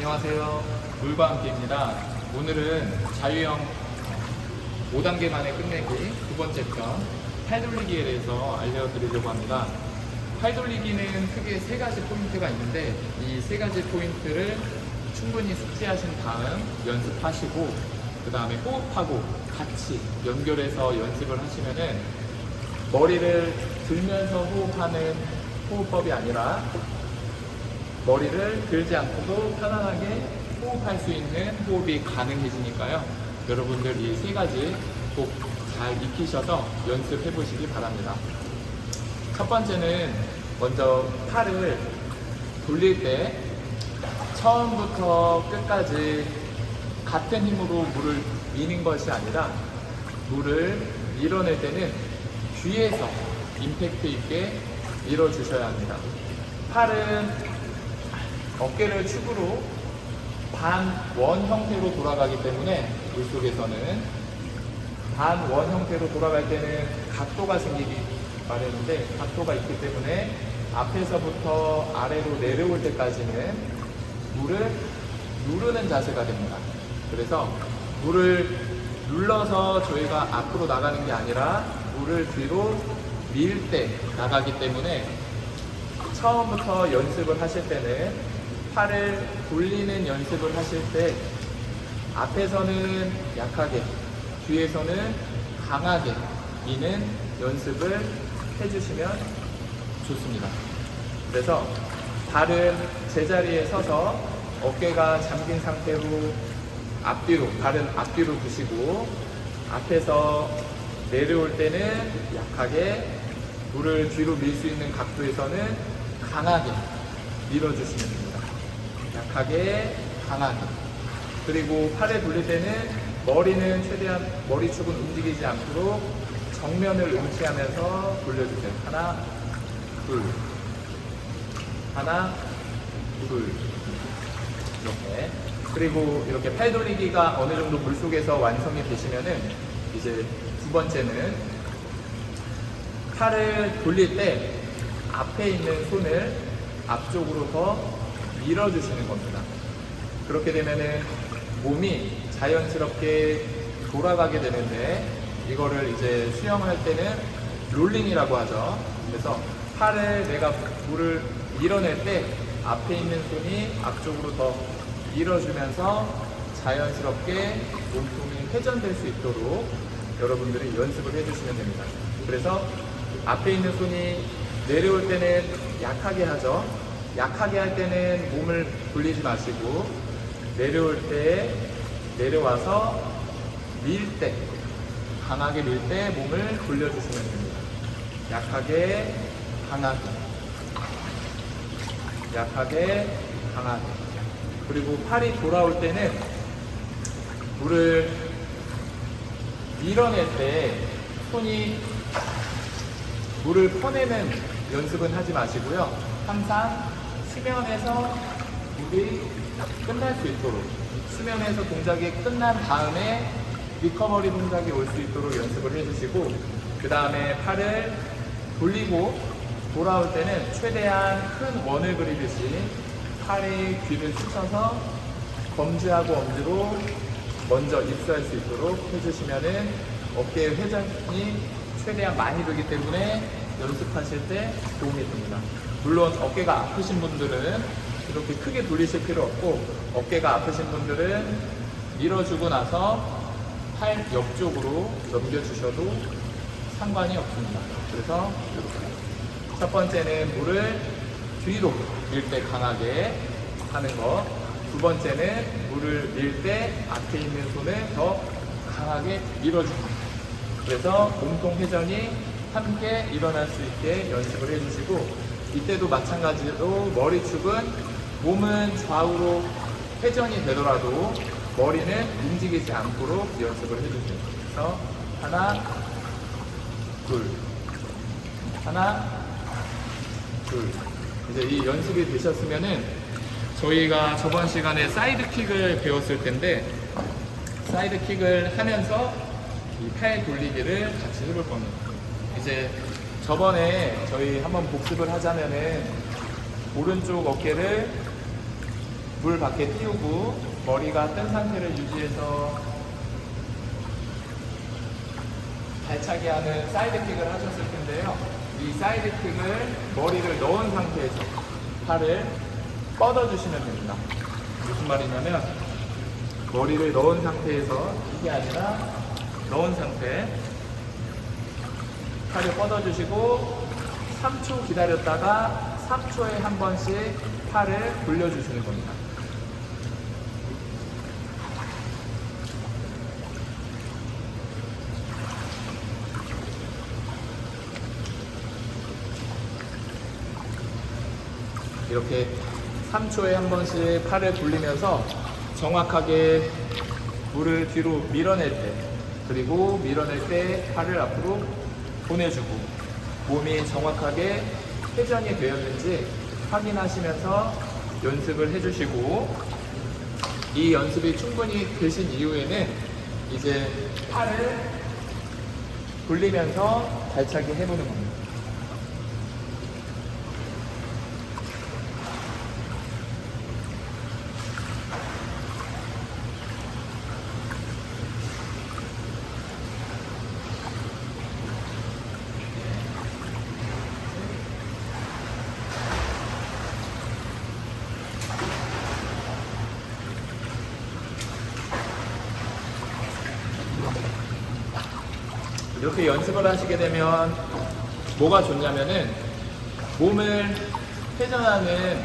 안녕하세요. 물과 함께입니다. 오늘은 자유형 5단계 만에 끝내기 두 번째 편 팔 돌리기에 대해서 알려드리려고 합니다. 팔 돌리기는 크게 세 가지 포인트가 있는데 이 세 가지 포인트를 충분히 숙지하신 다음 연습하시고 그 다음에 호흡하고 같이 연결해서 연습을 하시면은 머리를 들면서 호흡하는 호흡법이 아니라 머리를 들지 않고도 편안하게 호흡할 수 있는 호흡이 가능해지니까요. 여러분들 이 세 가지 꼭 잘 익히셔서 연습해 보시기 바랍니다. 첫 번째는 먼저 팔을 돌릴 때 처음부터 끝까지 같은 힘으로 물을 미는 것이 아니라 물을 밀어낼 때는 뒤에서 임팩트 있게 밀어주셔야 합니다. 팔은 어깨를 축으로 반원 형태로 돌아가기 때문에 물속에서는 반원 형태로 돌아갈 때는 각도가 생기기 마련인데 각도가 있기 때문에 앞에서부터 아래로 내려올 때까지는 물을 누르는 자세가 됩니다. 그래서 물을 눌러서 저희가 앞으로 나가는 게 아니라 물을 뒤로 밀 때 나가기 때문에 처음부터 연습을 하실 때는 팔을 돌리는 연습을 하실 때 앞에서는 약하게 뒤에서는 강하게 미는 연습을 해주시면 좋습니다. 그래서 발은 제자리에 서서 어깨가 잠긴 상태로 발은 앞뒤로 두시고 앞에서 내려올 때는 약하게 물을 뒤로 밀 수 있는 각도에서는 강하게 밀어주시면 됩니다. 약하게 강하게. 그리고 팔을 돌릴 때는 머리는 최대한 머리축은 움직이지 않도록 정면을 응시하면서 돌려주세요. 하나, 둘, 하나, 둘 이렇게. 그리고 이렇게 팔 돌리기가 어느 정도 물속에서 완성이 되시면은 이제 두 번째는 팔을 돌릴 때 앞에 있는 손을 앞쪽으로 더 밀어주시는 겁니다. 그렇게 되면은 몸이 자연스럽게 돌아가게 되는데 이거를 이제 수영할 때는 롤링이라고 하죠. 그래서 팔을 내가 물을 밀어낼 때 앞에 있는 손이 앞쪽으로 더 밀어주면서 자연스럽게 몸통이 회전될 수 있도록 여러분들이 연습을 해주시면 됩니다. 그래서 앞에 있는 손이 내려올 때는 약하게 하죠. 약하게 할 때는 몸을 돌리지 마시고 내려올 때 내려와서 밀 때 강하게 밀 때 몸을 돌려주시면 됩니다. 약하게 강하게 약하게 강하게. 그리고 팔이 돌아올 때는 물을 밀어낼 때 손이 물을 퍼내는 연습은 하지 마시고요. 항상 수면에서 물이 끝날 수 있도록 수면에서 동작이 끝난 다음에 리커버리 동작이 올 수 있도록 연습을 해주시고 그 다음에 팔을 돌리고 돌아올 때는 최대한 큰 원을 그리듯이 팔이 귀를 스쳐서 검지하고 엄지로 먼저 입수할 수 있도록 해주시면은 어깨의 회전이 최대한 많이 되기 때문에 연습하실 때 도움이 됩니다. 물론 어깨가 아프신 분들은 이렇게 크게 돌리실 필요 없고 어깨가 아프신 분들은 밀어주고 나서 팔 옆쪽으로 넘겨주셔도 상관이 없습니다. 그래서 이렇게 첫 번째는 물을 뒤로 밀 때 강하게 하는 거, 두 번째는 물을 밀 때 앞에 있는 손을 더 강하게 밀어줍니다. 그래서 몸통 회전이 함께 일어날 수 있게 연습을 해주시고 이때도 마찬가지로 머리축은 몸은 좌우로 회전이 되더라도 머리는 움직이지 않도록 연습을 해주세요. 그래서 하나, 둘, 하나, 둘. 이제 이 연습이 되셨으면은 저희가 저번 시간에 사이드킥을 배웠을 텐데 사이드킥을 하면서 이 팔 돌리기를 같이 해볼 겁니다. 이제 저번에 저희 한번 복습을 하자면은 오른쪽 어깨를 물 밖에 띄우고 머리가 뜬 상태를 유지해서 발차기 하는 사이드킥을 하셨을 텐데요. 이 사이드킥을 머리를 넣은 상태에서 팔을 뻗어주시면 됩니다. 무슨 말이냐면 머리를 넣은 상태에서 이게 아니라 넣은 상태 팔을 뻗어주시고 3초 기다렸다가 3초에 한 번씩 팔을 돌려주시는 겁니다. 이렇게 3초에 한 번씩 팔을 돌리면서 정확하게 물을 뒤로 밀어낼 때, 그리고 밀어낼 때 팔을 앞으로 보내주고 몸이 정확하게 회전이 되었는지 확인하시면서 연습을 해주시고, 이 연습이 충분히 되신 이후에는 이제 팔을 돌리면서 발차기 해보는 겁니다. 이렇게 연습을 하시게 되면 뭐가 좋냐면은 몸을 회전하는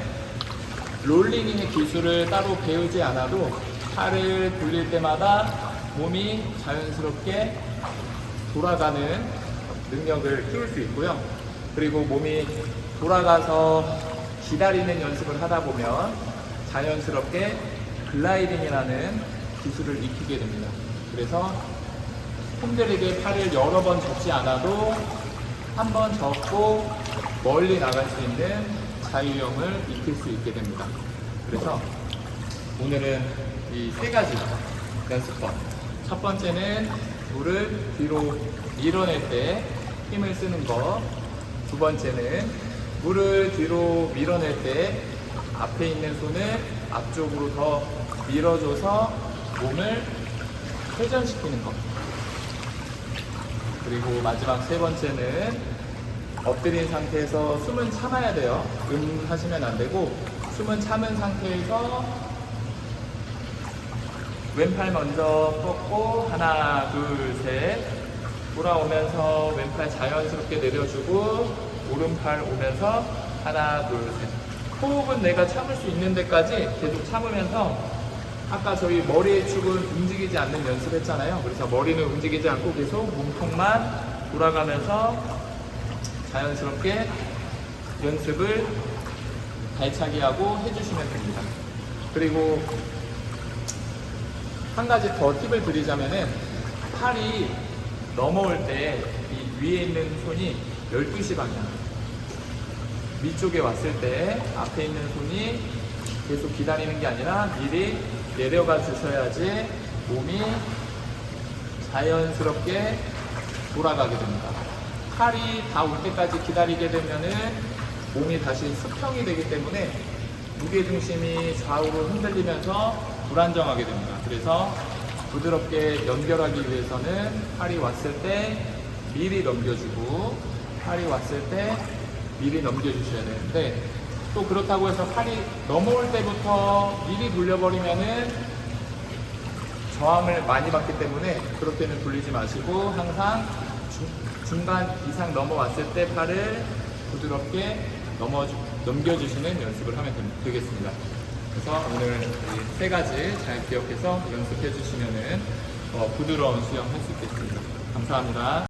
롤링의 기술을 따로 배우지 않아도 팔을 돌릴 때마다 몸이 자연스럽게 돌아가는 능력을 키울 수 있고요. 그리고 몸이 돌아가서 기다리는 연습을 하다 보면 자연스럽게 글라이딩이라는 기술을 익히게 됩니다. 그래서 흔들리게 팔을 여러 번 접지 않아도 한 번 접고 멀리 나갈 수 있는 자유형을 익힐 수 있게 됩니다. 그래서 오늘은 이 세 가지 연습법. 첫 번째는 물을 뒤로 밀어낼 때 힘을 쓰는 것. 두 번째는 물을 뒤로 밀어낼 때 앞에 있는 손을 앞쪽으로 더 밀어줘서 몸을 회전시키는 것. 그리고 마지막 세 번째는 엎드린 상태에서 숨은 참아야 돼요. 하시면 안 되고 숨은 참은 상태에서 왼팔 먼저 뻗고 하나 둘 셋 돌아오면서 왼팔 자연스럽게 내려주고 오른팔 오면서 하나 둘 셋. 호흡은 내가 참을 수 있는 데까지 계속 참으면서 아까 저희 머리의 축은 움직이지 않는 연습했잖아요. 그래서 머리는 움직이지 않고 계속 몸통만 돌아가면서 자연스럽게 연습을 발차기하고 해주시면 됩니다. 그리고 한 가지 더 팁을 드리자면은 팔이 넘어올 때 이 위에 있는 손이 12시 방향 위쪽에 왔을 때 앞에 있는 손이 계속 기다리는 게 아니라 미리 내려가 주셔야지 몸이 자연스럽게 돌아가게 됩니다. 팔이 다 올 때까지 기다리게 되면은 몸이 다시 수평이 되기 때문에 무게중심이 좌우로 흔들리면서 불안정하게 됩니다. 그래서 부드럽게 연결하기 위해서는 팔이 왔을 때 미리 넘겨주고 팔이 왔을 때 미리 넘겨주셔야 되는데, 또 그렇다고 해서 팔이 넘어올 때부터 미리 돌려버리면은 저항을 많이 받기 때문에 그렇게는 돌리지 마시고 항상 중간 이상 넘어왔을 때 팔을 부드럽게 넘겨주시는 연습을 하면 되겠습니다. 그래서 오늘 이 세 가지 잘 기억해서 연습해 주시면은 부드러운 수영 할 수 있겠습니다. 감사합니다.